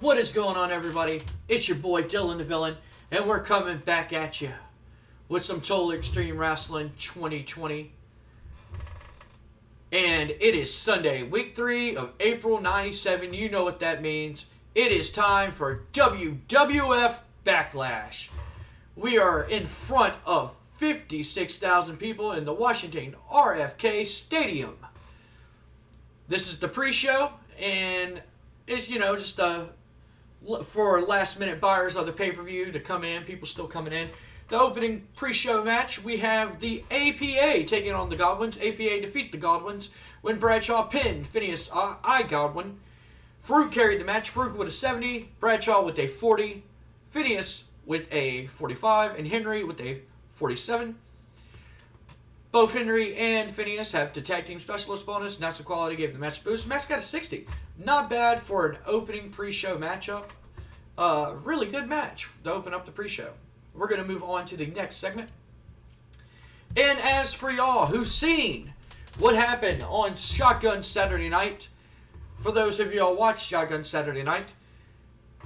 What is going on, everybody? It's your boy Dylan the Villain, and we're coming back at you with some Total Extreme Wrestling 2020. And it is Sunday, week 3 of April 97. You know what that means. It is time for WWF Backlash. We are in front of 56,000 people in the Washington RFK Stadium. This is the pre-show, and it's, just for last-minute buyers of the pay-per-view to come in. People still coming in. The opening pre-show match, we have the APA taking on the Godwins. APA defeat the Godwins when Bradshaw pinned Phineas I. Godwin. Farouk carried the match. Farouk with a 70, Bradshaw with a 40, Phineas with a 45, and Henry with a 47. Both Henry and Phineas have the tag team specialist bonus. Natural quality gave the match a boost. The match got a 60. Not bad for an opening pre-show matchup. Really good match to open up the pre-show. We're going to move on to the next segment. And as for y'all who've seen what happened on Shotgun Saturday Night, for those of y'all watched Shotgun Saturday Night,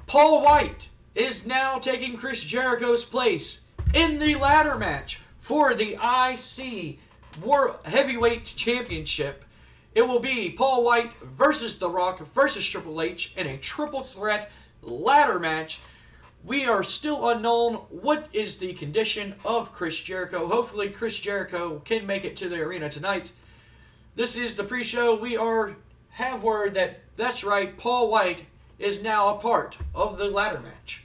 Paul Wight is now taking Chris Jericho's place in the ladder match for the IC World Heavyweight Championship. It will be Paul Wight versus The Rock versus Triple H in a triple threat ladder match. We are still unknown what is the condition of Chris Jericho. Hopefully Chris Jericho can make it to the arena tonight. This is the pre-show. We have word that's right, Paul Wight is now a part of the ladder match.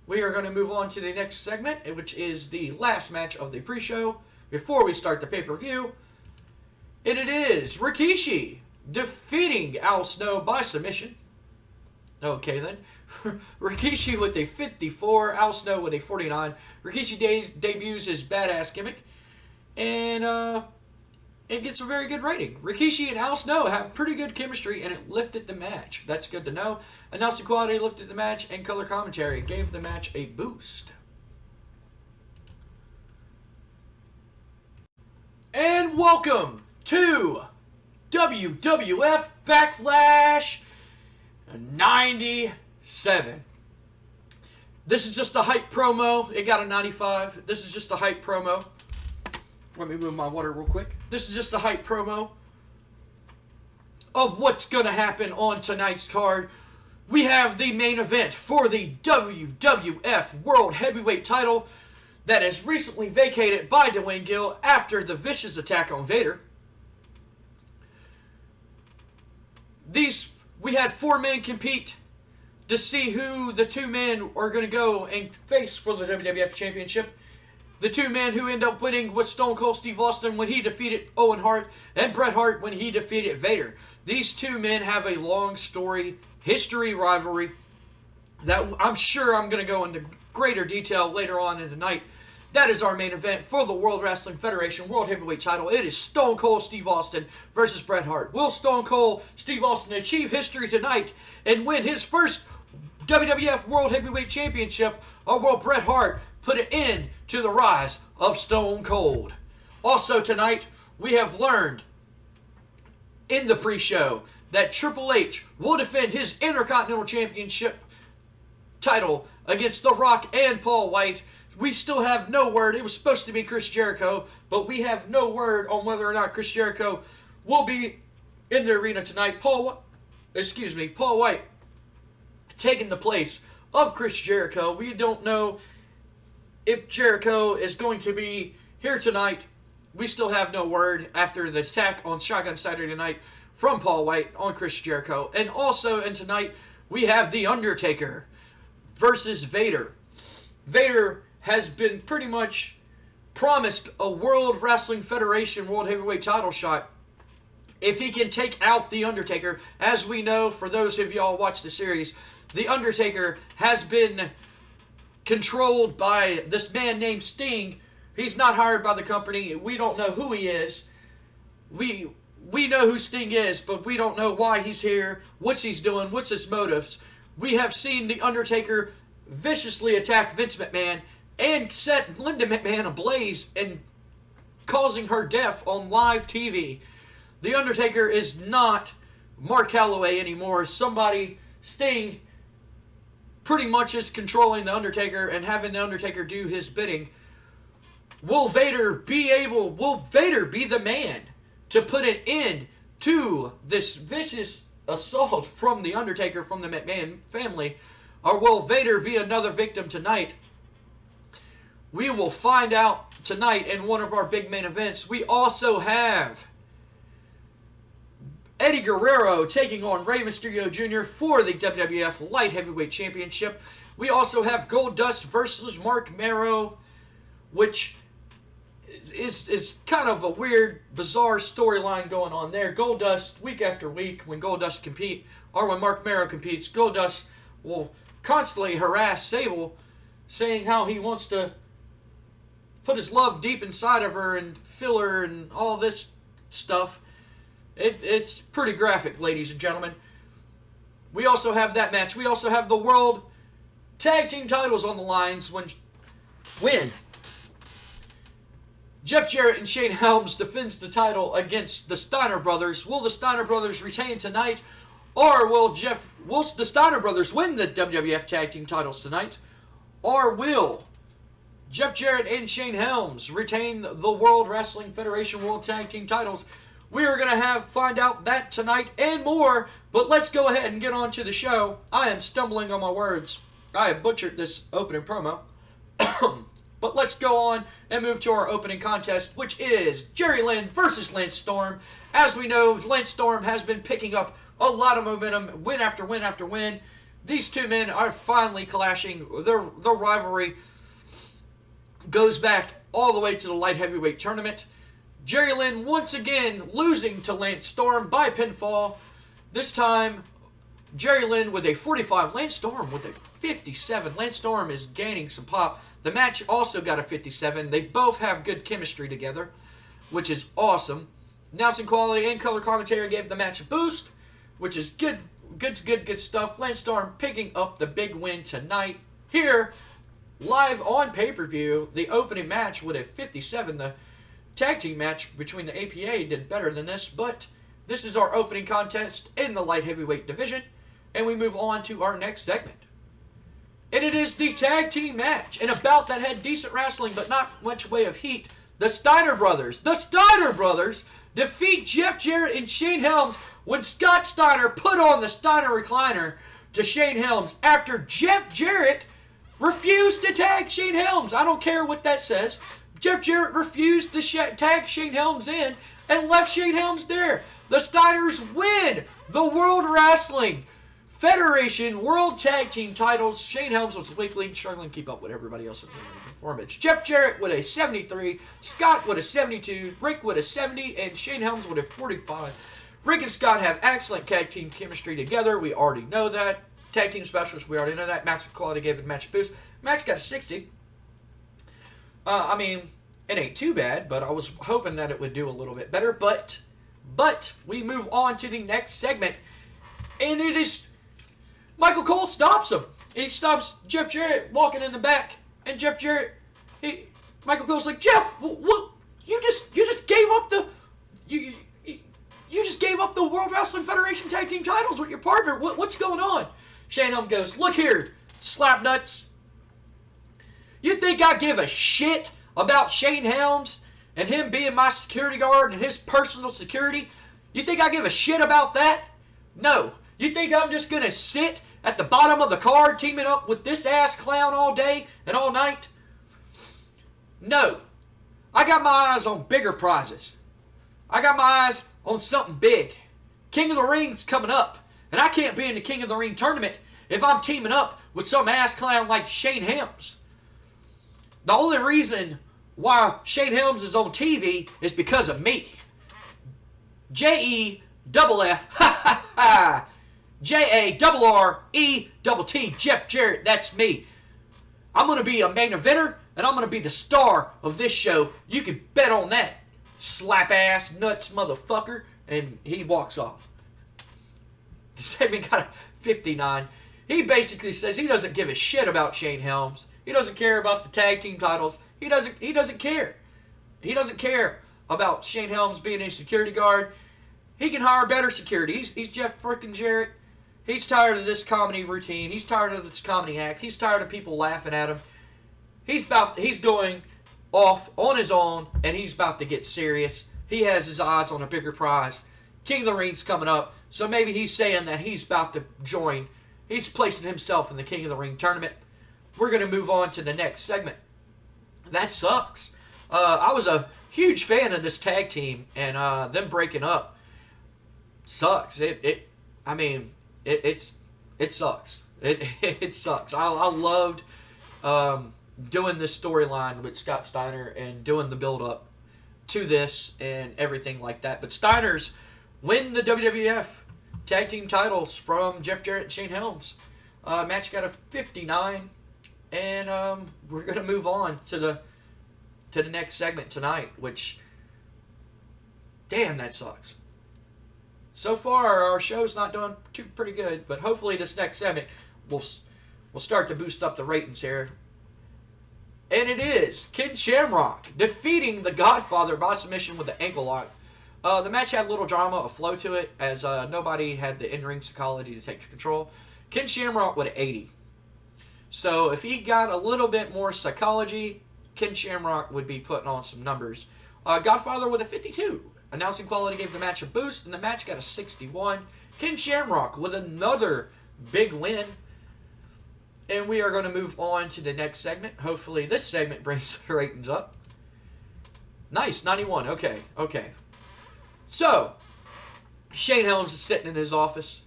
We are going to move on to the next segment, which is the last match of the pre-show before we start the pay-per-view. And it is Rikishi defeating Al Snow by submission. Okay then. Rikishi with a 54, Al Snow with a 49. Rikishi debuts his badass gimmick, and it gets a very good rating. Rikishi and Al Snow have pretty good chemistry, and it lifted the match. That's good to know. Announcing quality lifted the match, and color commentary gave the match a boost. And welcome to WWF Backlash 97. This is just a hype promo. It got a 95. This is just a hype promo. Let me move my water real quick. This is just a hype promo of what's going to happen on tonight's card. We have the main event for the WWF World Heavyweight title that is recently vacated by Dwayne Gill after the vicious attack on Vader. We had 4 men compete to see who the 2 men are going to go and face for the WWF Championship. The 2 men who end up winning was Stone Cold Steve Austin when he defeated Owen Hart, and Bret Hart when he defeated Vader. These 2 men have a long history rivalry that I'm sure I'm going to go into greater detail later on in the night. That is our main event for the World Wrestling Federation World Heavyweight title. It is Stone Cold Steve Austin versus Bret Hart. Will Stone Cold Steve Austin achieve history tonight and win his first WWF World Heavyweight Championship, or will Bret Hart put an end to the rise of Stone Cold? Also tonight, we have learned in the pre-show that Triple H will defend his Intercontinental Championship title against The Rock and Paul Wight. We still have no word. It was supposed to be Chris Jericho, but we have no word on whether or not Chris Jericho will be in the arena tonight. Paul Wight taking the place of Chris Jericho. We don't know if Jericho is going to be here tonight. We still have no word after the attack on Shotgun Saturday Night from Paul Wight on Chris Jericho. And also, tonight, we have The Undertaker versus Vader. Vader has been pretty much promised a World Wrestling Federation World Heavyweight title shot if he can take out The Undertaker. As we know, for those of y'all watch the series, The Undertaker has been controlled by this man named Sting. He's not hired by the company. We don't know who he is. We know who Sting is, but we don't know why he's here, what's he's doing, what's his motives. We have seen The Undertaker viciously attack Vince McMahon and set Linda McMahon ablaze and causing her death on live TV. The Undertaker is not Mark Calloway anymore. Sting pretty much is controlling The Undertaker and having The Undertaker do his bidding. Will Vader be the man to put an end to this vicious assault from The Undertaker, from the McMahon family? Or will Vader be another victim tonight? We will find out tonight in one of our big main events. We also have Eddie Guerrero taking on Rey Mysterio Jr. for the WWF Light Heavyweight Championship. We also have Goldust versus Mark Marrow, which is kind of a weird, bizarre storyline going on there. Goldust, week after week, when Goldust compete, or when Mark Marrow competes, Goldust will constantly harass Sable, saying how he wants to put his love deep inside of her and fill her and all this stuff. It's pretty graphic, ladies and gentlemen. We also have that match. We also have the World Tag Team titles on the lines when Jeff Jarrett and Shane Helms defends the title against the Steiner Brothers. Will the Steiner Brothers retain tonight? Or will the Steiner Brothers win the WWF Tag Team titles tonight? Or will Jeff Jarrett and Shane Helms retain the World Wrestling Federation World Tag Team titles? We are going to find out that tonight and more. But let's go ahead and get on to the show. I am stumbling on my words. I have butchered this opening promo. But let's go on and move to our opening contest, which is Jerry Lynn versus Lance Storm. As we know, Lance Storm has been picking up a lot of momentum, win after win after win. These two men are finally clashing. Their rivalry goes back all the way to the light heavyweight tournament. Jerry Lynn once again losing to Lance Storm by pinfall. This time, Jerry Lynn with a 45, Lance Storm with a 57. Lance Storm is gaining some pop. The match also got a 57. They both have good chemistry together, which is awesome. Announcing quality and color commentary gave the match a boost, which is good stuff. Lance Storm picking up the big win tonight. Here, live on pay-per-view, the opening match with a 57. The tag team match between the APA did better than this, but this is our opening contest in the light heavyweight division, and we move on to our next segment. And it is the tag team match, and a bout that had decent wrestling but not much way of heat. The Steiner Brothers defeat Jeff Jarrett and Shane Helms when Scott Steiner put on the Steiner recliner to Shane Helms after Jeff Jarrett refused to tag Shane Helms. I don't care what that says. Jeff Jarrett refused to tag Shane Helms in and left Shane Helms there. The Steiners win the World Wrestling Federation World Tag Team titles. Shane Helms was weakly struggling to keep up with everybody else's performance. Jeff Jarrett with a 73, Scott with a 72, Rick with a 70, and Shane Helms with a 45. Rick and Scott have excellent tag team chemistry together. We already know that. Tag team specialists, we already know that. Max Quality gave the match a boost. Max got a 60. I mean, it ain't too bad, but I was hoping that it would do a little bit better. But we move on to the next segment, and it is Michael Cole stops him. He stops Jeff Jarrett walking in the back, and Jeff Jarrett, Michael Cole's like, Jeff, what? You just gave up the you just gave up the World Wrestling Federation Tag Team titles with your partner. What's going on? Shane Helms goes, look here, slapnuts. You think I give a shit about Shane Helms and him being my security guard and his personal security? You think I give a shit about that? No. You think I'm just going to sit at the bottom of the card teaming up with this ass clown all day and all night? No. I got my eyes on bigger prizes. I got my eyes on something big. King of the Ring's coming up, and I can't be in the King of the Ring tournament if I'm teaming up with some ass clown like Shane Helms. The only reason why Shane Helms is on TV is because of me. J-E-F-F, ha ha ha. J-A-R-R-E-T-T, Jeff Jarrett, that's me. I'm going to be a main eventer, and I'm going to be the star of this show. You can bet on that, slap-ass, nuts motherfucker. And he walks off. The segment got a 59. He basically says he doesn't give a shit about Shane Helms. He doesn't care about the tag team titles. He doesn't care. He doesn't care about Shane Helms being a security guard. He can hire better security. He's Jeff frickin' Jarrett. He's tired of this comedy routine. He's tired of this comedy act. He's tired of people laughing at him. He's going off on his own, and he's about to get serious. He has his eyes on a bigger prize. King of the Ring's coming up, so maybe he's saying that he's about to join. He's placing himself in the King of the Ring tournament. We're going to move on to the next segment. That sucks. I was a huge fan of this tag team, and them breaking up sucks. It sucks. It sucks. I loved doing this storyline with Scott Steiner and doing the build-up to this and everything like that. But Steiners win the WWF tag team titles from Jeff Jarrett and Shane Helms. Match got a 59, and we're gonna move on to the next segment tonight. Which, damn, that sucks. So far, our show's not doing pretty good, but hopefully this next segment will start to boost up the ratings here. And it is Kid Shamrock defeating the Godfather by submission with the ankle lock. The match had a little drama, a flow to it, as nobody had the in-ring psychology to take control. Kid Shamrock with an 80. So if he got a little bit more psychology, Kid Shamrock would be putting on some numbers. Godfather with a 52. Announcing quality gave the match a boost, and the match got a 61. Kid Shamrock with another big win. And we are going to move on to the next segment. Hopefully this segment brings the ratings up. Nice, 91. Okay. So, Shane Helms is sitting in his office,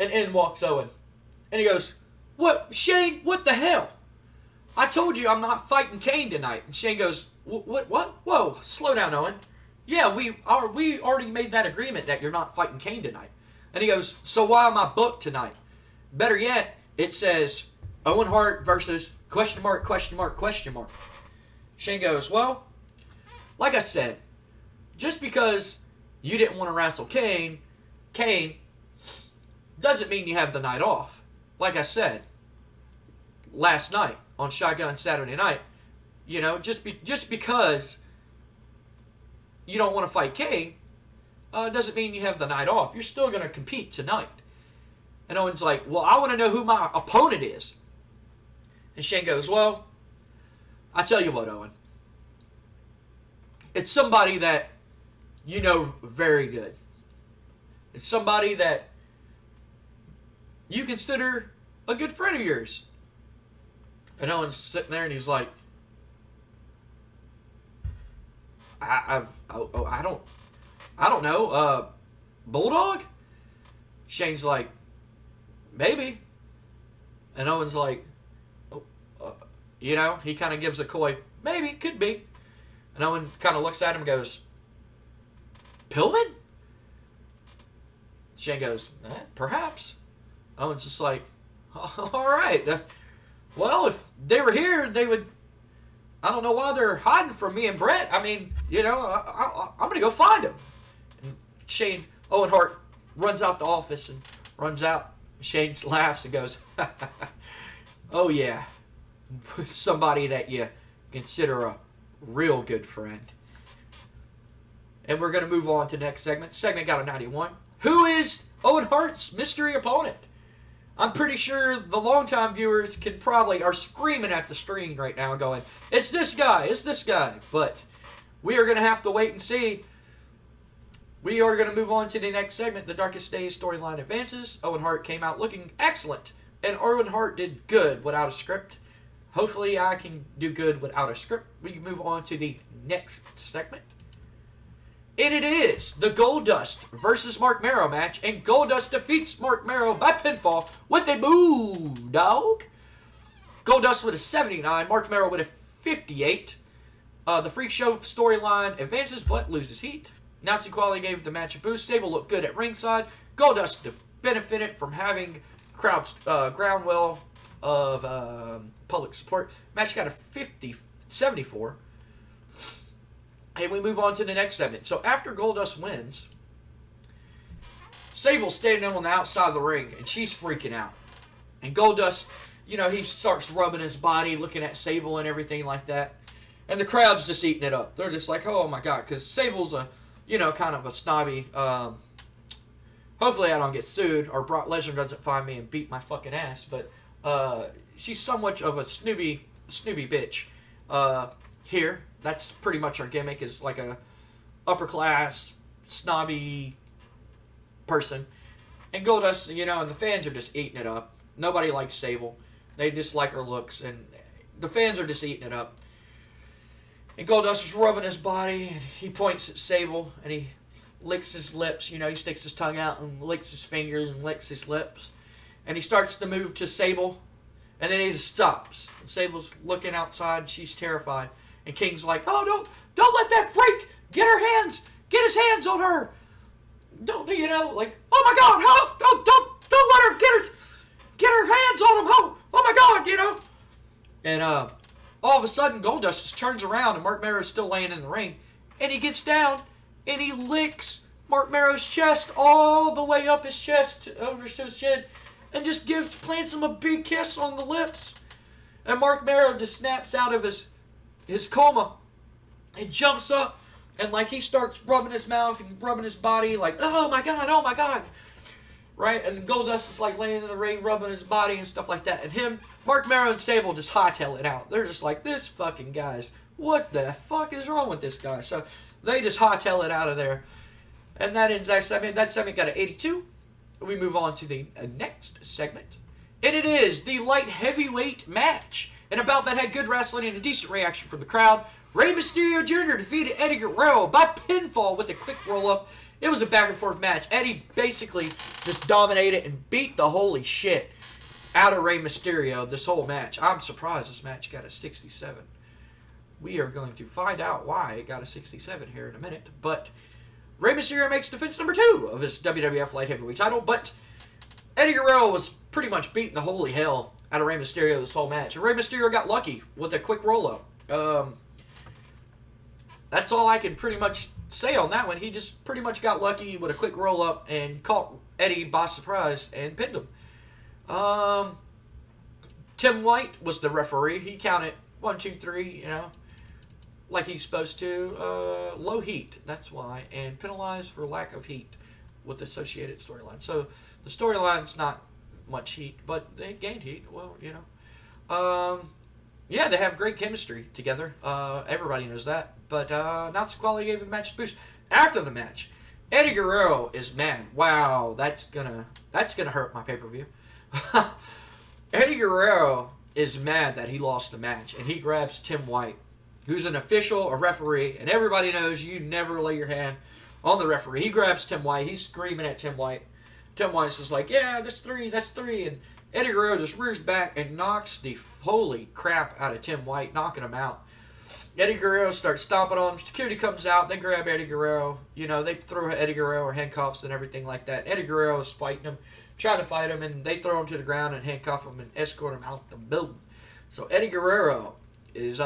and in walks Owen. And he goes, "What, Shane, what the hell? I told you I'm not fighting Kane tonight." And Shane goes, What? Whoa, slow down, Owen. Yeah, we already made that agreement that you're not fighting Kane tonight. And he goes, "So why am I booked tonight? Better yet, it says Owen Hart versus question mark. Shane goes, "Well, like I said, just because you didn't want to wrestle Kane doesn't mean you have the night off. Like I said last night on Shotgun Saturday Night, just because you don't want to fight Kane doesn't mean you have the night off. You're still going to compete tonight." And Owen's like, "Well, I want to know who my opponent is." And Shane goes, "Well, I tell you what, Owen. It's somebody that you know very good. It's somebody that you consider a good friend of yours." And Owen's sitting there and he's like, I don't know, Bulldog?" Shane's like, "Maybe." And Owen's like, he kind of gives a coy, "Maybe, could be." And Owen kind of looks at him and goes, "Pillman?" Shane goes, "Perhaps." Owen's just like, "All right. Well, if they were here, they would. I don't know why they're hiding from me and Bret. I mean, I'm going to go find them." And Owen Hart runs out the office and runs out. Shane laughs and goes, "Oh, yeah. Somebody that you consider a real good friend." And we're going to move on to the next segment. Segment got a 91. Who is Owen Hart's mystery opponent? I'm pretty sure the longtime viewers are screaming at the screen right now going, it's this guy. But we are going to have to wait and see. We are going to move on to the next segment. The Darkest Days storyline advances. Owen Hart came out looking excellent. And Owen Hart did good without a script. Hopefully I can do good without a script. We can move on to the next segment. And it is the Goldust versus Mark Marrow match. And Goldust defeats Mark Marrow by pinfall with a boo, dog. Goldust with a 79. Mark Marrow with a 58. The Freak Show storyline advances but loses heat. Announcing quality gave the match a boost. Stable looked good at ringside. Goldust benefited from having crowd's groundwell of public support. Match got a 74. And we move on to the next segment. So after Goldust wins, Sable's standing on the outside of the ring, and she's freaking out. And Goldust, he starts rubbing his body, looking at Sable and everything like that. And the crowd's just eating it up. They're just like, oh my God, because Sable's a, kind of a snobby, Hopefully I don't get sued or Brock Lesnar doesn't find me and beat my fucking ass. But she's somewhat of a snooby bitch. Here, that's pretty much our gimmick, is like a upper class, snobby person. And Goldust, you know, and the fans are just eating it up. Nobody likes Sable. They just like her looks, and the fans are just eating it up. And Goldust is rubbing his body, and he points at Sable, and he licks his lips. You know, he sticks his tongue out and licks his fingers and licks his lips. And he starts to move to Sable, and then he just stops. And Sable's looking outside, and she's terrified. And King's like, "Oh, don't let that freak get his hands on her. Don't, you know, like, oh my God, how, don't let her get her hands on him. Oh my God, you know." And all of a sudden, Goldust just turns around, and Mark Marrow's still laying in the ring, and he gets down, and he licks Mark Marrow's chest all the way up his chest over to his chin, and just plants him a big kiss on the lips. And Mark Marrow just snaps out of his coma and jumps up, and like he starts rubbing his mouth and rubbing his body, like, oh my God, right? And Goldust is like laying in the ring, rubbing his body and stuff like that. And Mark Marrow and Sable just hightail it out. They're just like, this fucking guy's, what the fuck is wrong with this guy? So they just hightail it out of there. And that ends that segment. That segment got an 82. We move on to the next segment. And it is the light heavyweight match. And about that had good wrestling and a decent reaction from the crowd. Rey Mysterio Jr. defeated Eddie Guerrero by pinfall with a quick roll-up. It was a back-and-forth match. Eddie basically just dominated and beat the holy shit out of Rey Mysterio this whole match. I'm surprised this match got a 67. We are going to find out why it got a 67 here in a minute. But Rey Mysterio makes defense number 2 of his WWF Light Heavyweight title. But Eddie Guerrero was pretty much beating the holy hell out of Rey Mysterio this whole match. And Rey Mysterio got lucky with a quick roll-up. That's all I can pretty much say on that one. He just pretty much got lucky with a quick roll-up and caught Eddie by surprise and pinned him. Tim White was the referee. He counted 1, 2, 3, you know, like he's supposed to. Low heat, that's why, and penalized for lack of heat with the associated storyline. So the storyline's not much heat, but they gained heat. Well, you know. Yeah, they have great chemistry together. Everybody knows that. But Announce Quality gave the match a boost. After the match, Eddie Guerrero is mad. Wow, that's gonna hurt my pay-per-view. Eddie Guerrero is mad that he lost the match, and he grabs Tim White, who's an official, a referee, and everybody knows you never lay your hand on the referee. He grabs Tim White. He's screaming at Tim White. Tim White's just like, yeah, that's 3, that's 3, and Eddie Guerrero just rears back and knocks the holy crap out of Tim White, knocking him out. Eddie Guerrero starts stomping on him. Security comes out. They grab Eddie Guerrero. You know, they throw Eddie Guerrero or handcuffs and everything like that. Eddie Guerrero is fighting him, trying to fight him, and they throw him to the ground and handcuff him and escort him out the building. So Eddie Guerrero is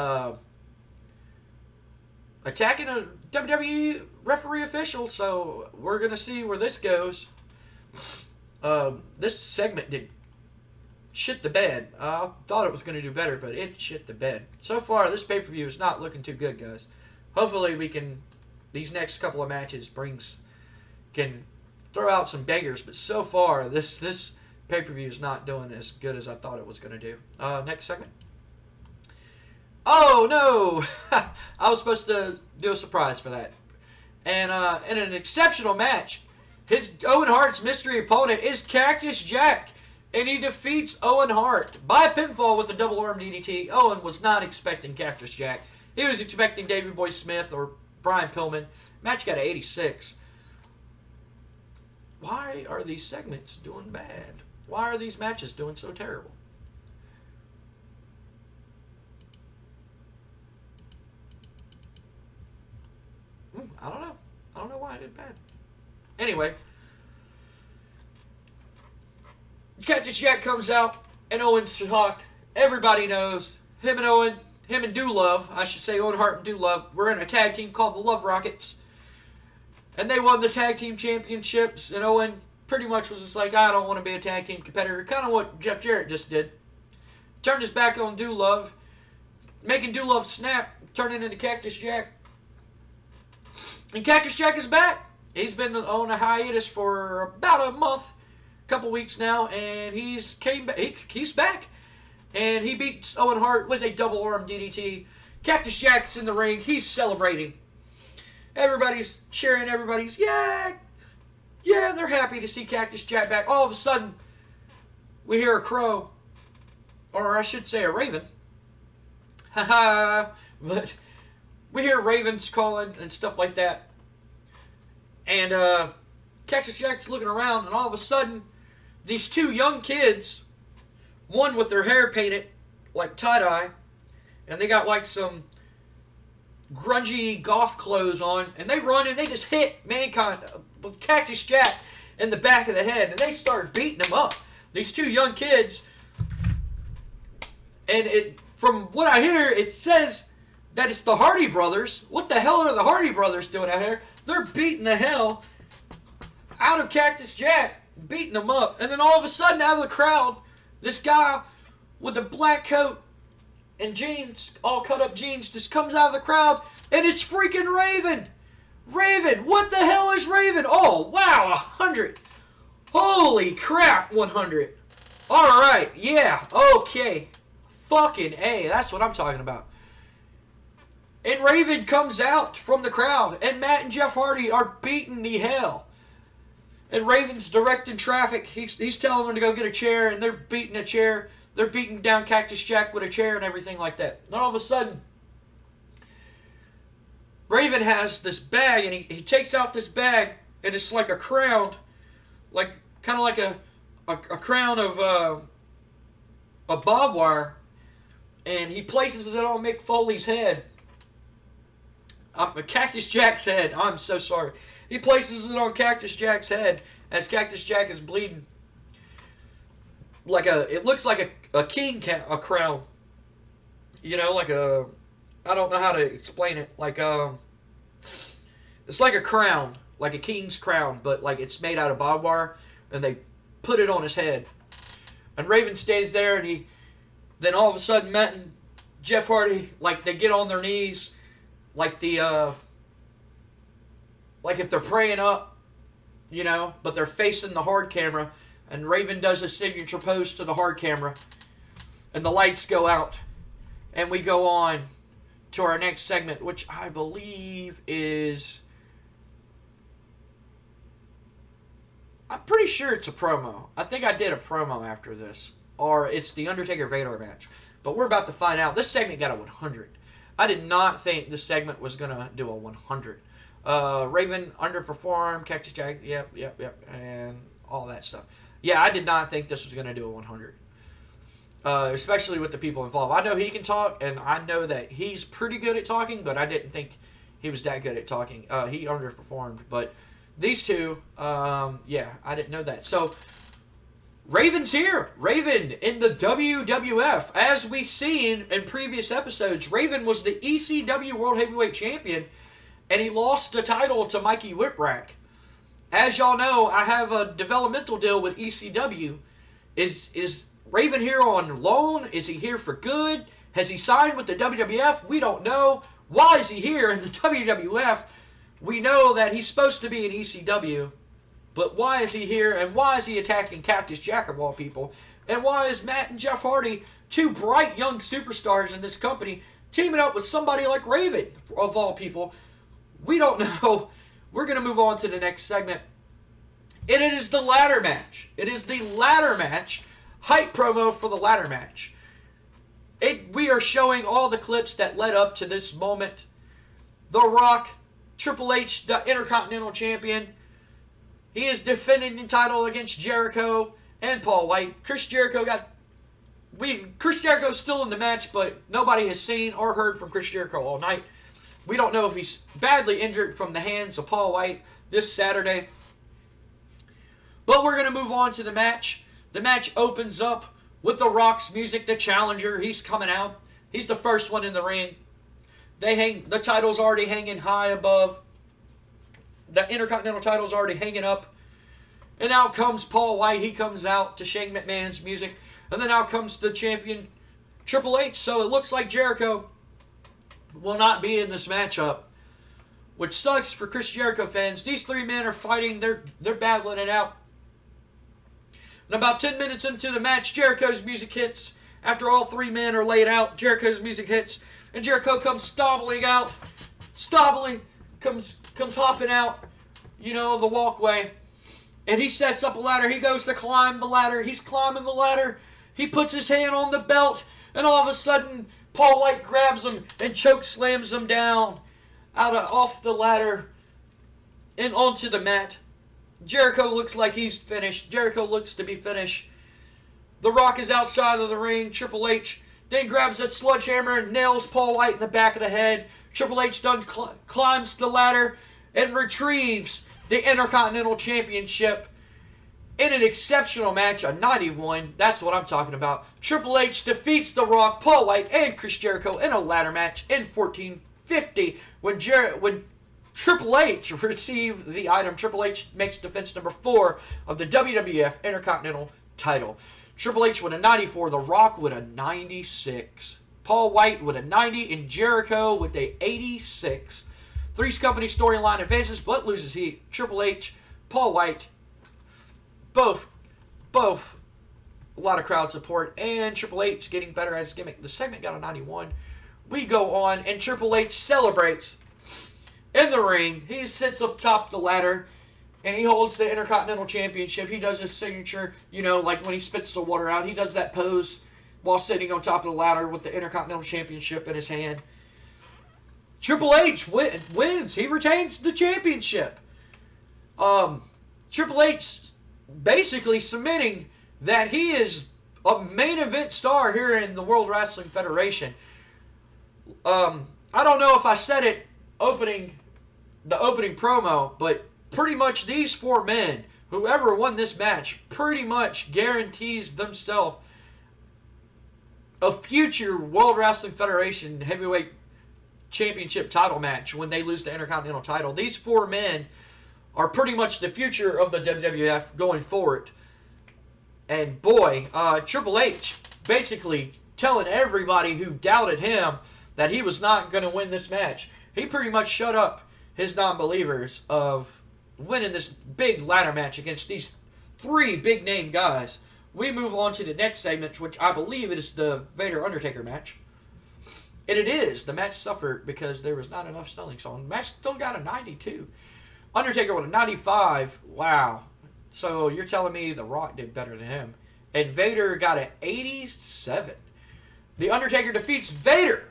attacking a WWE referee official, so we're going to see where this goes. This segment did shit the bed. I thought it was going to do better, but it shit the bed. So far, this pay-per-view is not looking too good, guys. Hopefully, we can, these next couple of matches can throw out some bangers, but so far, this pay-per-view is not doing as good as I thought it was going to do. Next segment. Oh, no! I was supposed to do a surprise for that. And in an exceptional match, Owen Hart's mystery opponent is Cactus Jack. And he defeats Owen Hart by pinfall with a double arm DDT. Owen was not expecting Cactus Jack. He was expecting Davey Boy Smith or Brian Pillman. Match got an 86. Why are these segments doing bad? Why are these matches doing so terrible? I don't know. I don't know why I did bad. Anyway. Cactus Jack comes out, and Owen's shocked. Everybody knows him and Do-Love, I should say Owen Hart and Do-Love, were in a tag team called the Love Rockets. And they won the tag team championships, and Owen pretty much was just like, I don't want to be a tag team competitor. Kind of what Jeff Jarrett just did. Turned his back on Do-Love, making Do-Love snap, turning into Cactus Jack. And Cactus Jack is back. He's been on a hiatus for about a month, couple weeks now, and he's back. And he beats Owen Hart with a double arm DDT. Cactus Jack's in the ring. He's celebrating. Everybody's cheering. Everybody's, yeah, they're happy to see Cactus Jack back. All of a sudden, we hear a crow. Or I should say a raven. Haha. But we hear ravens calling and stuff like that. And Cactus Jack's looking around, and all of a sudden, these two young kids, one with their hair painted like tie-dye, and they got like some grungy golf clothes on, and they run and they just hit Mankind, Cactus Jack, in the back of the head, and they start beating him up. These two young kids, and from what I hear, it says that it's the Hardy Brothers. What the hell are the Hardy Brothers doing out here? They're beating the hell out of Cactus Jack, beating him up, and then all of a sudden, out of the crowd, this guy with a black coat and jeans, all cut up jeans, just comes out of the crowd, and it's freaking Raven. Raven, what the hell is Raven? Oh, wow, 100. Holy crap, 100. All right, yeah, okay. Fucking A, that's what I'm talking about. And Raven comes out from the crowd, and Matt and Jeff Hardy are beating the hell. And Raven's directing traffic. He's telling them to go get a chair, and they're beating a chair. They're beating down Cactus Jack with a chair and everything like that. And all of a sudden, Raven has this bag, and he takes out this bag, and it's like a crown, like kind of like a crown of a barbed wire, and he places it on Mick Foley's head. Cactus Jack's head. I'm so sorry. He places it on Cactus Jack's head as Cactus Jack is bleeding. It looks like a king a crown. You know, like a, I don't know how to explain it. It's like a crown, like a king's crown, but like it's made out of barbed wire, and they put it on his head. And Raven stays there, and then all of a sudden Matt and Jeff Hardy, like they get on their knees, like like if they're praying up, you know, but they're facing the hard camera, and Raven does a signature pose to the hard camera, and the lights go out, and we go on to our next segment, which I believe is, I'm pretty sure it's a promo. I think I did a promo after this, or it's the Undertaker Vader match, but we're about to find out. This segment got a 100. I did not think this segment was going to do a 100. Raven underperformed, Cactus Jack, yep, and all that stuff. Yeah, I did not think this was going to do a 100. Especially with the people involved. I know he can talk, and I know that he's pretty good at talking, but I didn't think he was that good at talking. He underperformed, but these two, yeah, I didn't know that. So, Raven's here. Raven in the WWF. As we've seen in previous episodes, Raven was the ECW World Heavyweight Champion, and he lost the title to Mikey Whipwreck. As y'all know, I have a developmental deal with ECW. Is Raven here on loan? Is he here for good? Has he signed with the WWF? We don't know. Why is he here in the WWF? We know that he's supposed to be in ECW. But why is he here, and why is he attacking Cactus Jack of all people? And why is Matt and Jeff Hardy, two bright young superstars in this company, teaming up with somebody like Raven of all people? We don't know. We're going to move on to the next segment. And it is the ladder match. It is the ladder match. Hype promo for the ladder match. We are showing all the clips that led up to this moment. The Rock, Triple H, the Intercontinental Champion. He is defending the title against Jericho and Paul Wight. Chris Jericho's still in the match, but nobody has seen or heard from Chris Jericho all night. We don't know if he's badly injured from the hands of Paul Wight this Saturday. But we're going to move on to the match. The match opens up with The Rock's music, the challenger. He's coming out. He's the first one in the ring. The title's already hanging high above. The Intercontinental title's already hanging up. And out comes Paul Wight. He comes out to Shane McMahon's music. And then out comes the champion, Triple H. So it looks like Jericho will not be in this matchup. which sucks for Chris Jericho fans. These three men are fighting. They're battling it out. And about 10 minutes into the match, Jericho's music hits. After all three men are laid out, Jericho's music hits. And Jericho comes stumbling out. Comes hopping out, the walkway. And he sets up a ladder. He goes to climb the ladder. He's climbing the ladder. He puts his hand on the belt. And all of a sudden, Paul Wight grabs him and choke slams him down off the ladder and onto the mat. Jericho looks like he's finished. Jericho looks to be finished. The Rock is outside of the ring. Triple H then grabs a sledgehammer and nails Paul Wight in the back of the head. Triple H then climbs the ladder and retrieves the Intercontinental Championship in an exceptional match, a 91. That's what I'm talking about. Triple H defeats The Rock, Paul Wight, and Chris Jericho in a ladder match in 1450 when Triple H received the item. Triple H makes defense number 4 of the WWF Intercontinental title. Triple H with a 94, The Rock with a 96, Paul Wight with a 90, and Jericho with a 86. Three's Company storyline advances but loses heat. Triple H, Paul Wight, both a lot of crowd support, and Triple H getting better at his gimmick. The segment got a 91. We go on, and Triple H celebrates in the ring. He sits up top the ladder, and he holds the Intercontinental Championship. He does his signature, like when he spits the water out. He does that pose while sitting on top of the ladder with the Intercontinental Championship in his hand. Triple H wins. He retains the championship. Triple H basically submitting that he is a main event star here in the World Wrestling Federation. I don't know if I said it the opening promo, but pretty much these 4 men, whoever won this match, pretty much guarantees themselves a future World Wrestling Federation Heavyweight Championship title match when they lose the Intercontinental title. These 4 men are pretty much the future of the WWF going forward. And boy, Triple H basically telling everybody who doubted him that he was not going to win this match. He pretty much shut up his non-believers of winning this big ladder match against these 3 big-name guys. We move on to the next segment, which I believe is the Vader Undertaker match. And it is. The match suffered because there was not enough selling. So the match still got a 92. Undertaker with a 95. Wow. So you're telling me The Rock did better than him. And Vader got an 87. The Undertaker defeats Vader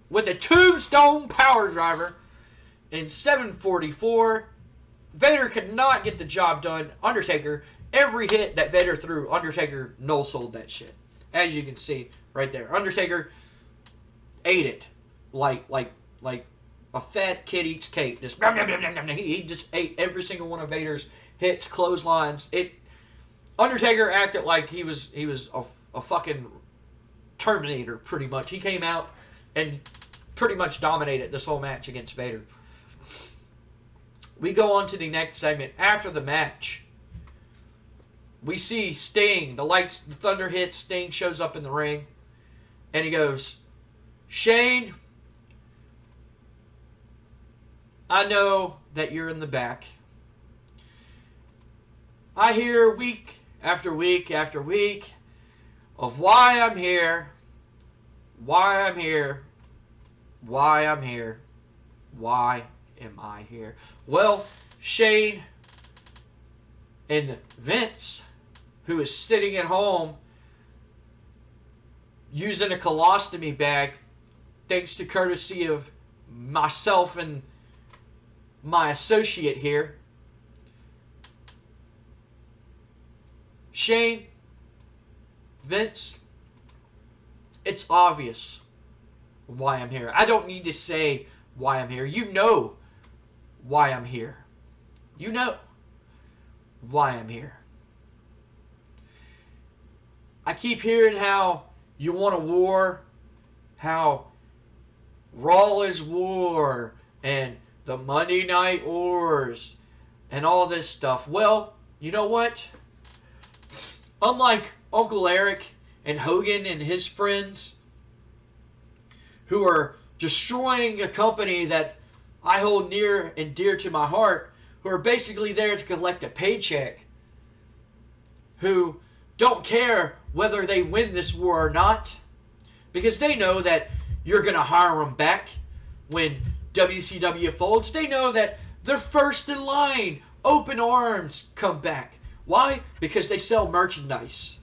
with a tombstone power driver in 744. Vader could not get the job done. Undertaker, every hit that Vader threw, Undertaker no-sold that shit. As you can see right there. Undertaker ate it like a fat kid eats cake. Just he just ate every single one of Vader's hits, clotheslines. Undertaker acted like he was a fucking Terminator, pretty much. He came out and pretty much dominated this whole match against Vader. We go on to the next segment. After the match, we see Sting. The thunder hits. Sting shows up in the ring, and he goes, "Shane, I know that you're in the back. I hear week after week after week of why I'm here, why I'm here, why I'm here, why am I here?" Well, Shane and Vince, who is sitting at home using a colostomy bag, thanks to courtesy of myself and my associate here, Shane, Vince, it's obvious why I'm here. I don't need to say why I'm here. You know why I'm here. You know why I'm here. I keep hearing how you want a war, how Raw is war, and the Monday Night Wars, and all this stuff. Well, you know what? Unlike Uncle Eric and Hogan and his friends, who are destroying a company that I hold near and dear to my heart, who are basically there to collect a paycheck, who don't care whether they win this war or not, because they know that you're going to hire them back when WCW folds. They know that they're first in line. Open arms come back. Why? Because they sell merchandise.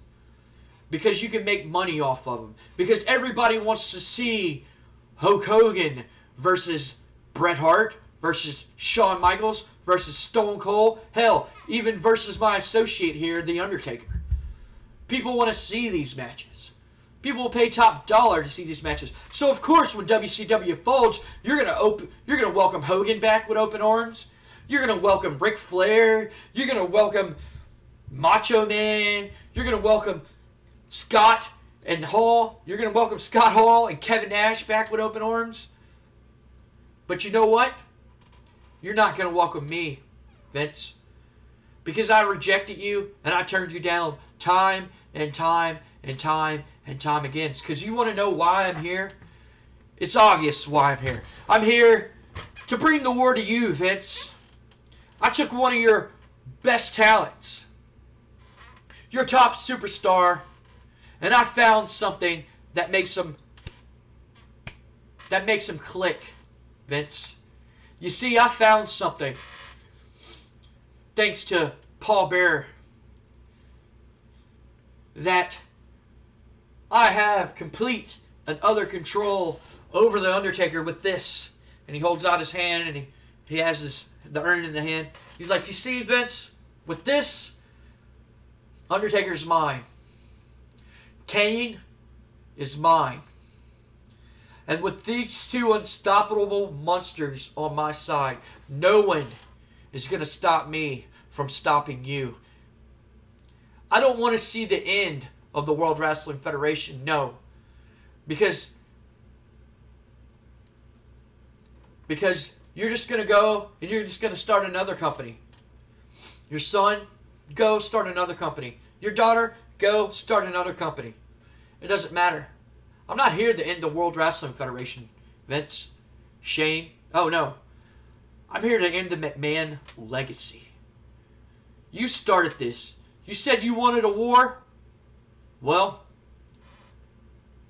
Because you can make money off of them. Because everybody wants to see Hulk Hogan versus Bret Hart versus Shawn Michaels versus Stone Cold. Hell, even versus my associate here, The Undertaker. People want to see these matches. People will pay top dollar to see these matches. So of course, when WCW folds, you're gonna welcome Hogan back with open arms. You're gonna welcome Ric Flair. You're gonna welcome Macho Man. You're gonna welcome Scott and Hall. You're gonna welcome Scott Hall and Kevin Nash back with open arms. But you know what? You're not gonna welcome me, Vince, because I rejected you and I turned you down time and time and time and time again. It's because you want to know why I'm here? It's obvious why I'm here. I'm here to bring the war to you, Vince. I took one of your best talents, your top superstar, and I found something that makes him click, Vince. You see, I found something thanks to Paul Bearer that I have complete and utter control over The Undertaker with this. And he holds out his hand and he has the urn in the hand. He's like, you see, Vince, with this, Undertaker's mine. Kane is mine. And with these two unstoppable monsters on my side, no one is going to stop me from stopping you. I don't want to see the end of the World Wrestling Federation, no. Because you're just going to go and you're just going to start another company. Your son, go start another company. Your daughter, go start another company. It doesn't matter. I'm not here to end the World Wrestling Federation, Vince, Shane. Oh, no. I'm here to end the McMahon legacy. You started this. You said you wanted a war? Well,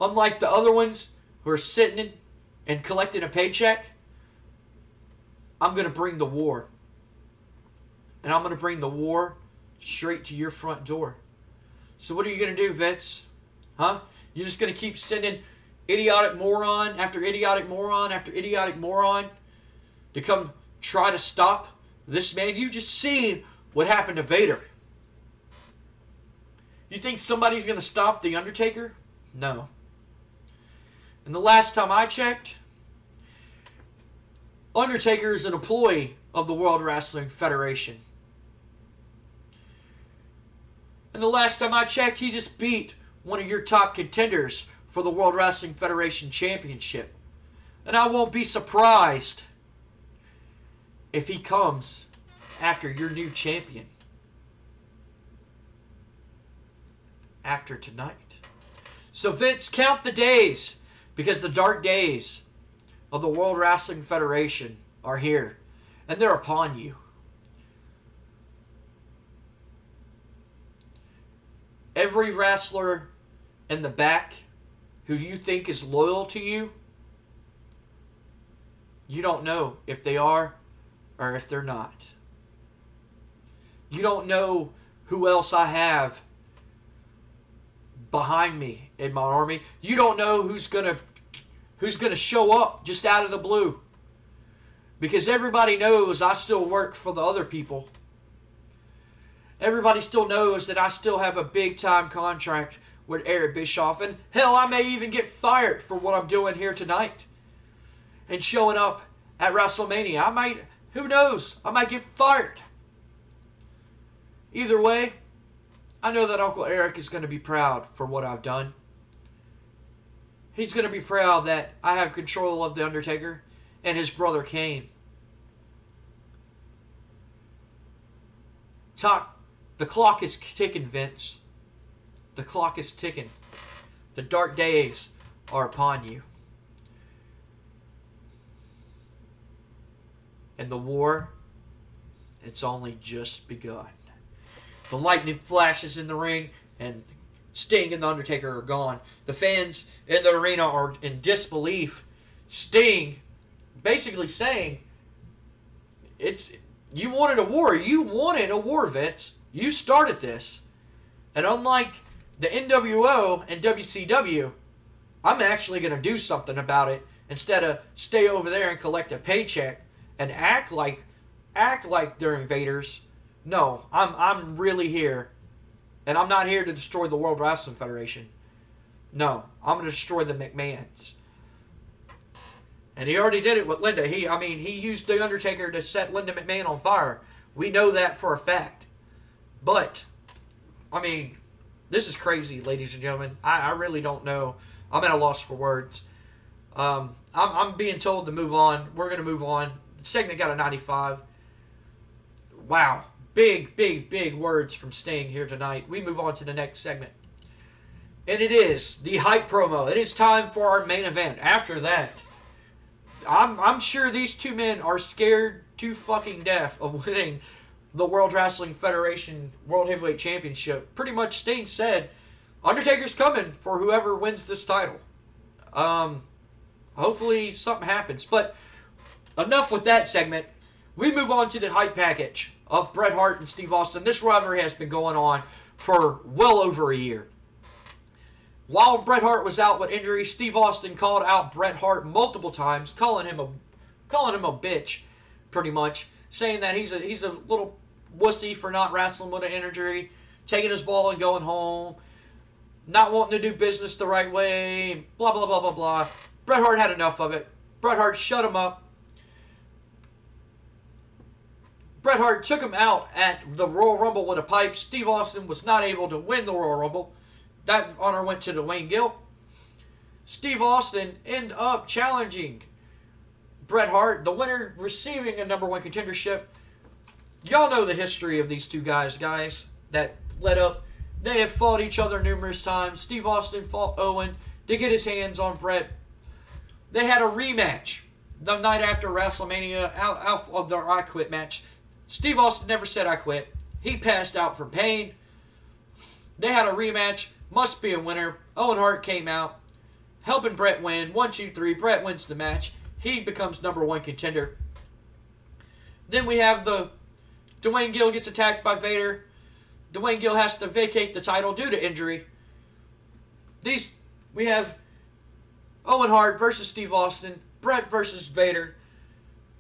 unlike the other ones who are sitting and collecting a paycheck, I'm going to bring the war. And I'm going to bring the war straight to your front door. So what are you going to do, Vince? Huh? You're just going to keep sending idiotic moron after idiotic moron after idiotic moron to come try to stop this man? You just seen what happened to Vader. You think somebody's going to stop The Undertaker? No. And the last time I checked, Undertaker is an employee of the World Wrestling Federation. And the last time I checked, he just beat one of your top contenders for the World Wrestling Federation Championship. And I won't be surprised if he comes after your new champion. After tonight. So Vince, count the days, because the dark days of the World Wrestling Federation are here, and they're upon you. Every wrestler in the back who you think is loyal to you, you don't know if they are or if they're not. You don't know who else I have behind me in my army. You don't know who's gonna show up just out of the blue. Because everybody knows I still work for the other people. Everybody still knows that I still have a big time contract with Eric Bischoff. And hell, I may even get fired for what I'm doing here tonight. And showing up at WrestleMania. Who knows? I might get fired. Either way, I know that Uncle Eric is going to be proud for what I've done. He's going to be proud that I have control of The Undertaker and his brother Kane. The clock is ticking, Vince. The clock is ticking. The dark days are upon you. And the war, it's only just begun. The lightning flashes in the ring, and Sting and The Undertaker are gone. The fans in the arena are in disbelief. Sting basically saying, you wanted a war. You wanted a war, Vince. You started this. And unlike the NWO and WCW, I'm actually going to do something about it instead of stay over there and collect a paycheck and act like they're invaders. No, I'm really here. And I'm not here to destroy the World Wrestling Federation. No, I'm going to destroy the McMahons. And he already did it with Linda. He used The Undertaker to set Linda McMahon on fire. We know that for a fact. But, this is crazy, ladies and gentlemen. I really don't know. I'm at a loss for words. I'm being told to move on. We're going to move on. The segment got a 95. Wow. Big words from Sting here tonight. We move on to the next segment. And it is the hype promo. It is time for our main event. After that, I'm sure these two men are scared to fucking death of winning the World Wrestling Federation World Heavyweight Championship. Pretty much Sting said, Undertaker's coming for whoever wins this title. Hopefully something happens. But enough with that segment. We move on to the hype package of Bret Hart and Steve Austin. This rivalry has been going on for well over a year. While Bret Hart was out with injury, Steve Austin called out Bret Hart multiple times, calling him a bitch, pretty much, saying that he's a little wussy for not wrestling with an injury, taking his ball and going home, not wanting to do business the right way, blah, blah, blah, blah, blah. Bret Hart had enough of it. Bret Hart shut him up. Bret Hart took him out at the Royal Rumble with a pipe. Steve Austin was not able to win the Royal Rumble. That honor went to Dwayne Gill. Steve Austin ended up challenging Bret Hart, the winner receiving a number one contendership. Y'all know the history of these two guys that led up. They have fought each other numerous times. Steve Austin fought Owen to get his hands on Bret. They had a rematch the night after WrestleMania out of their I Quit match. Steve Austin never said I quit. He passed out from pain. They had a rematch. Must be a winner. Owen Hart came out, helping Bret win. 1, 2, 3. Bret wins the match. He becomes number one contender. Then we have Dwayne Gill gets attacked by Vader. Dwayne Gill has to vacate the title due to injury. We have Owen Hart versus Steve Austin. Bret versus Vader.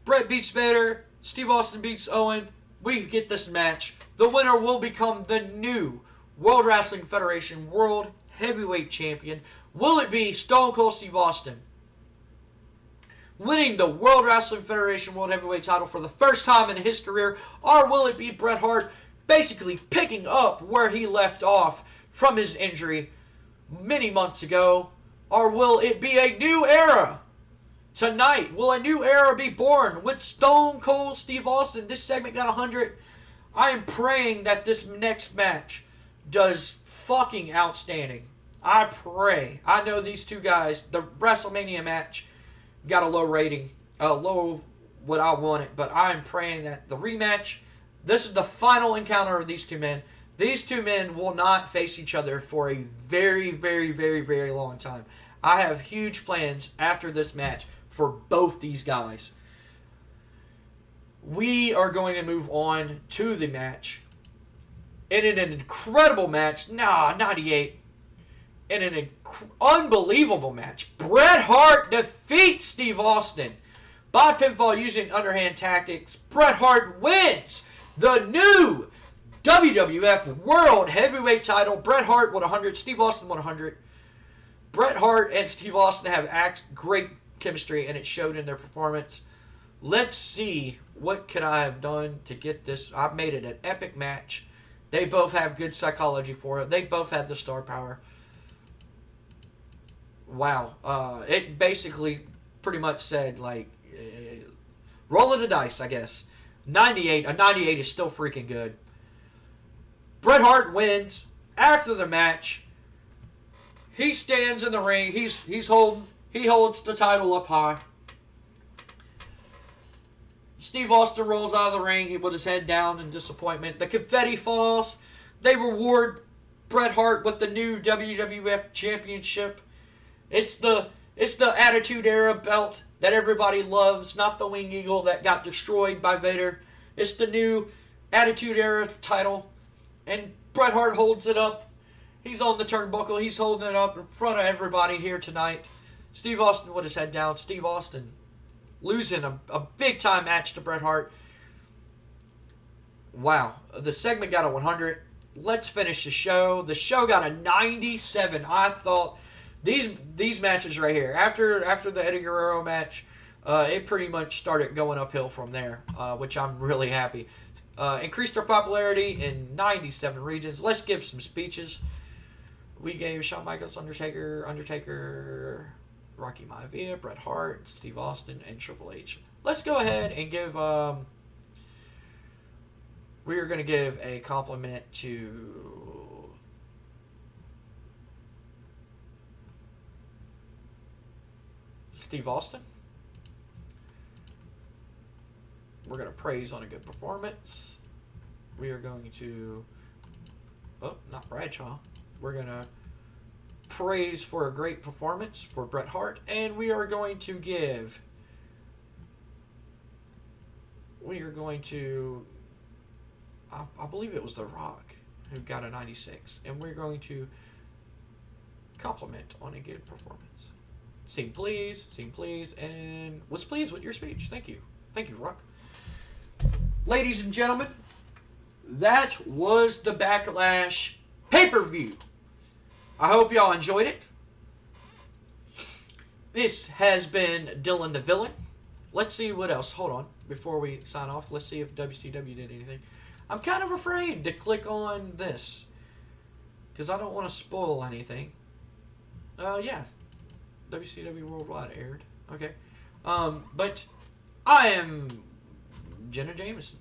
Bret beats Vader. Steve Austin beats Owen. We get this match. The winner will become the new World Wrestling Federation World Heavyweight Champion. Will it be Stone Cold Steve Austin winning the World Wrestling Federation World Heavyweight title for the first time in his career? Or will it be Bret Hart basically picking up where he left off from his injury many months ago? Or will it be a new era? Tonight, will a new era be born with Stone Cold Steve Austin? This segment got 100. I am praying that this next match does fucking outstanding. I pray. I know these two guys, the WrestleMania match got a low rating, low what I wanted, but I'm praying that the rematch, this is the final encounter of these two men. These two men will not face each other for a very, very, very, very long time. I have huge plans after this match for both these guys. We are going to move on to the match. In an incredible match, 98. In an unbelievable match, Bret Hart defeats Steve Austin by pinfall using underhand tactics. Bret Hart wins the new WWF World Heavyweight title. Bret Hart with 100, Steve Austin with 100. Bret Hart and Steve Austin have great chemistry, and it showed in their performance. Let's see what could I have done to get this. I've made it an epic match. They both have good psychology for it. They both have the star power. Wow. It basically pretty much said, roll of the dice, I guess. 98. A 98 is still freaking good. Bret Hart wins. After the match, he stands in the ring. He holds the title up high. Steve Austin rolls out of the ring with his head down in disappointment. The confetti falls. They reward Bret Hart with the new WWF Championship. It's the Attitude Era belt that everybody loves, not the Wing Eagle that got destroyed by Vader. It's the new Attitude Era title. And Bret Hart holds it up. He's on the turnbuckle. He's holding it up in front of everybody here tonight. Steve Austin with his head down. Steve Austin losing a big-time match to Bret Hart. Wow. The segment got a 100. Let's finish the show. The show got a 97. I thought these matches right here, after the Eddie Guerrero match, it pretty much started going uphill from there, which I'm really happy. Increased their popularity in 97 regions. Let's give some speeches. We gave Shawn Michaels, Undertaker, Rocky Maivia, Bret Hart, Steve Austin, and Triple H. Let's go ahead and give... we are going to give a compliment to... Steve Austin. We're going to praise on a good performance. We are going to... Oh, not Bradshaw. We're going to praise for a great performance for Bret Hart. And we are going to give... We are going to... I believe it was The Rock who got a 96. And we're going to compliment on a good performance. Seem pleased, and was pleased with your speech. Thank you. Thank you, Rock. Ladies and gentlemen, that was the Backlash pay-per-view. I hope y'all enjoyed it. This has been Dylan the Villain. Let's see what else. Hold on. Before we sign off, let's see if WCW did anything. I'm kind of afraid to click on this because I don't want to spoil anything. Yeah. WCW Worldwide aired. Okay. But I am Jenna Jameson.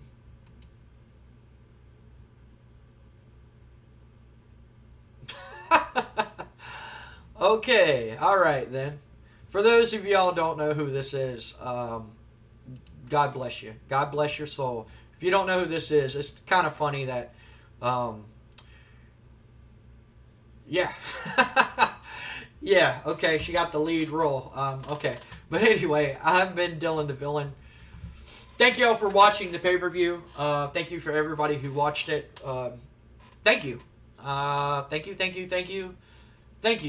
Okay. Alright then. For those of y'all who don't know who this is, God bless you. God bless your soul. If you don't know who this is, it's kind of funny that, yeah. Yeah, okay, she got the lead role. Okay. But anyway, I've been Dylan the Villain. Thank you all for watching the pay-per-view. Thank you for everybody who watched it. Thank you. Thank you. Thank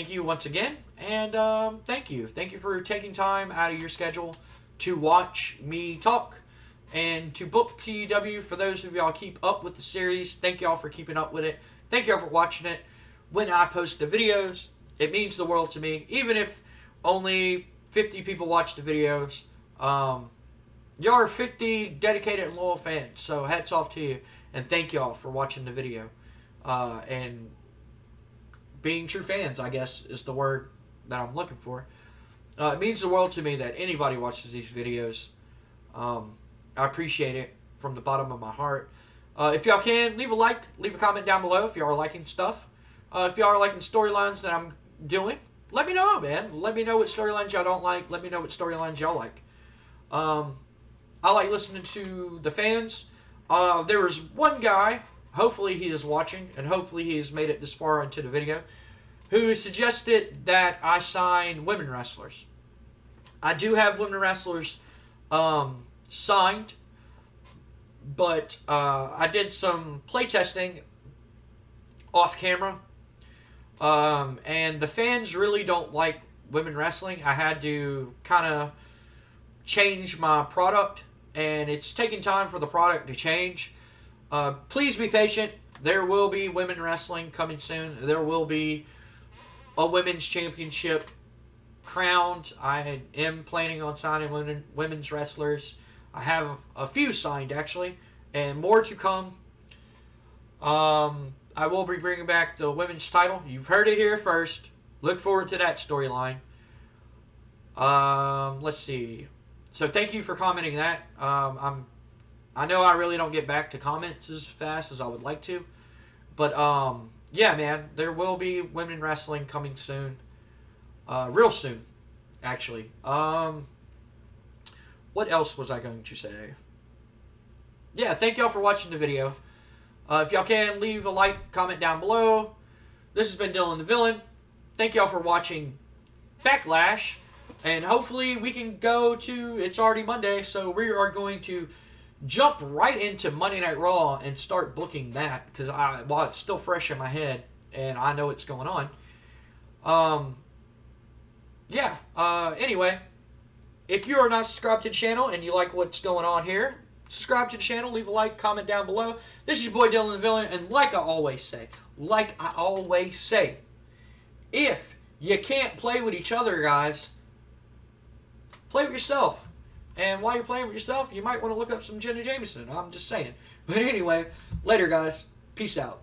you once again. And thank you. Thank you for taking time out of your schedule to watch me talk and to book TEW. For those of y'all keep up with the series, thank y'all for keeping up with it. Thank y'all for watching it. When I post the videos, it means the world to me. Even if only 50 people watch the videos, y'all are 50 dedicated and loyal fans. So hats off to you. And thank y'all for watching the video. And being true fans, I guess, is the word that I'm looking for. It means the world to me that anybody watches these videos. I appreciate it from the bottom of my heart. If y'all can, leave a like, leave a comment down below if y'all are liking stuff. If y'all are liking storylines that I'm doing, let me know, man. Let me know what storylines y'all don't like. Let me know what storylines y'all like. I like listening to the fans. There was one guy, hopefully he is watching, and hopefully he's made it this far into the video, who suggested that I sign women wrestlers. I do have women wrestlers signed, but I did some playtesting off camera, and the fans really don't like women wrestling. I had to kind of change my product, and it's taking time for the product to change. Please be patient. There will be women wrestling coming soon. There will be a women's championship crowned. I am planning on signing women's wrestlers. I have a few signed, actually, and more to come. I will be bringing back the women's title. You've heard it here first. Look forward to that storyline. Let's see. So thank you for commenting that. I know I really don't get back to comments as fast as I would like to. But, yeah, man, there will be women wrestling coming soon. Real soon, actually. what else was I going to say? Yeah, thank y'all for watching the video. If y'all can, leave a like, comment down below. This has been Dylan the Villain. Thank y'all for watching Backlash. And hopefully we can go to, it's already Monday, so we are going to jump right into Monday Night Raw and start booking that. Because while it's still fresh in my head and I know what's going on. Anyway, if you are not subscribed to the channel and you like what's going on here, subscribe to the channel, leave a like, comment down below. This is your boy Dylan the Villain, and like I always say, if you can't play with each other, guys, play with yourself. And while you're playing with yourself, you might want to look up some Jenna Jameson. I'm just saying. But anyway, later, guys. Peace out.